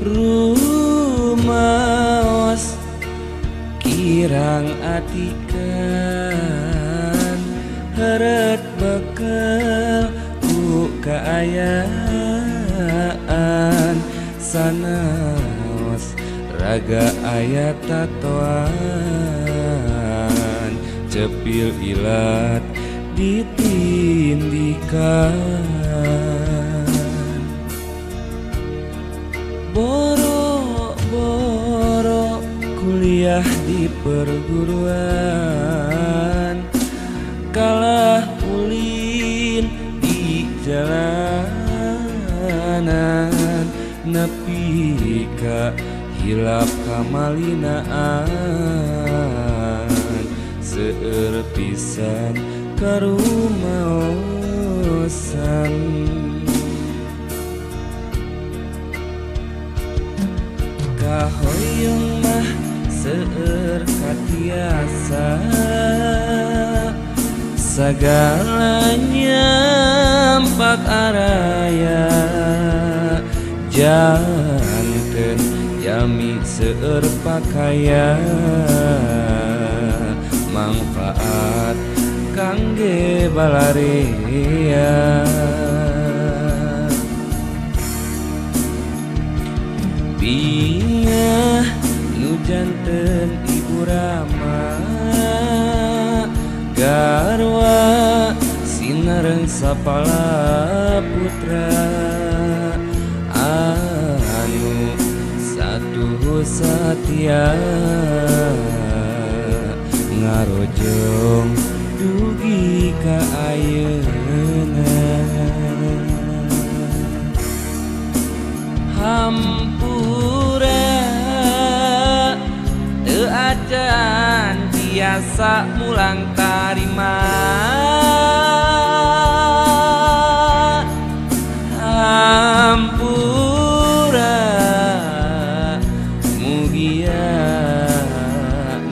rumaos kirang atikan heret bekel ku kaayaan sanaos raga aya tatoan cepil ilat ditindikan boro-boro kuliah di perguruan kalah ulin di jalanan nepi ka hilap kamalinaan seueur pisan karumaosan kahoyong mah seueur katiasa sagalanya empat araya janten yami seueur pakaya manfaat kangge balarea bingah nu janten ibu rama garwa sinareung sapala putra anu satuh satia ngarojong dugi ka ayeuna hampura teu acan tiasa mulang tarima hampura mugia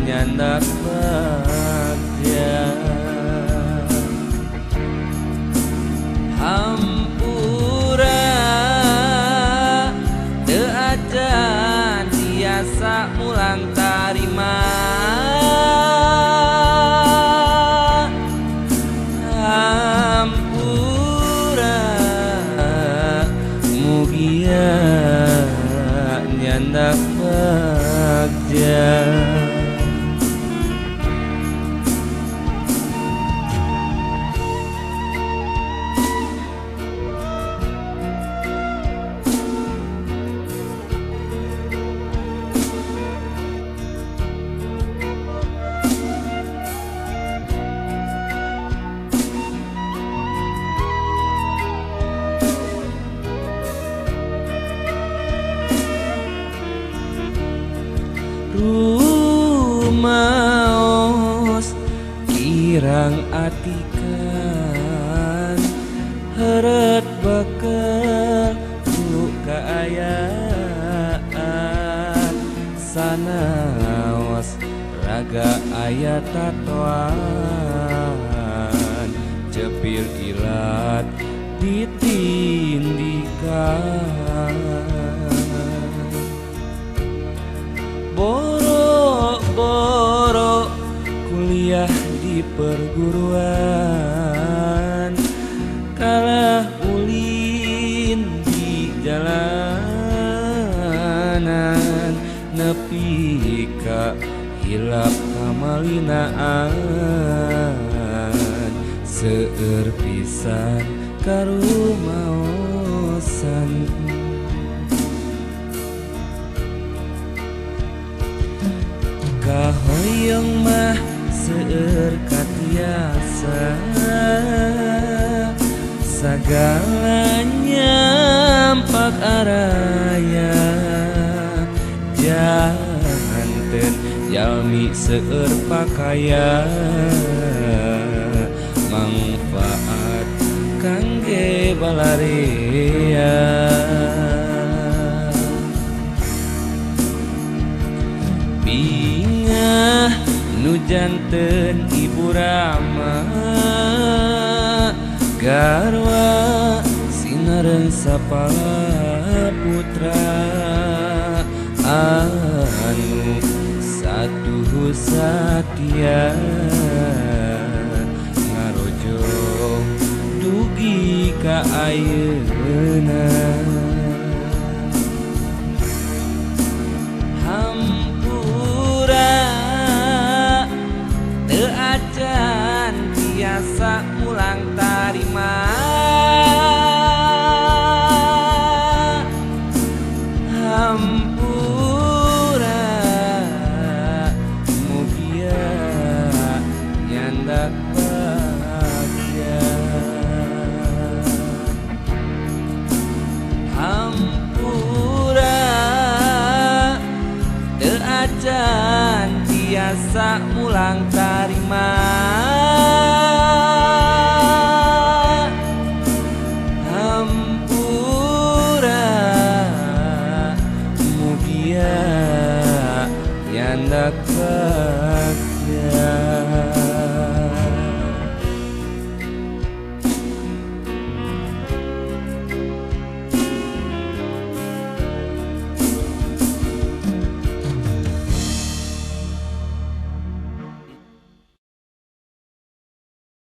nyandak bagja hampura teu acan tiasa mulang tarima hampura mugia nyandak bagja rumaos kirang atikan heret bekel ku kaayaan sanaos raga aya tatoan cepil ilat ditindikan boro-boro kuliah di perguruan kalah ulin di jalanan nepi ka hilap kamalinaan seueur pisan karumaosan kahoyong mah seueur katiasa sagalanya empat araya janten yalmi seueur pakaya manfaat kangge balarea bingah nu janten ibu rama garwa sinareung sapala putra anu satu satya ngarojo dugi ka ayeuna hampura teu acan tiasa ulang tarima hampura mugia nyandak bahagia hampura teu acan tiasa ulang tarima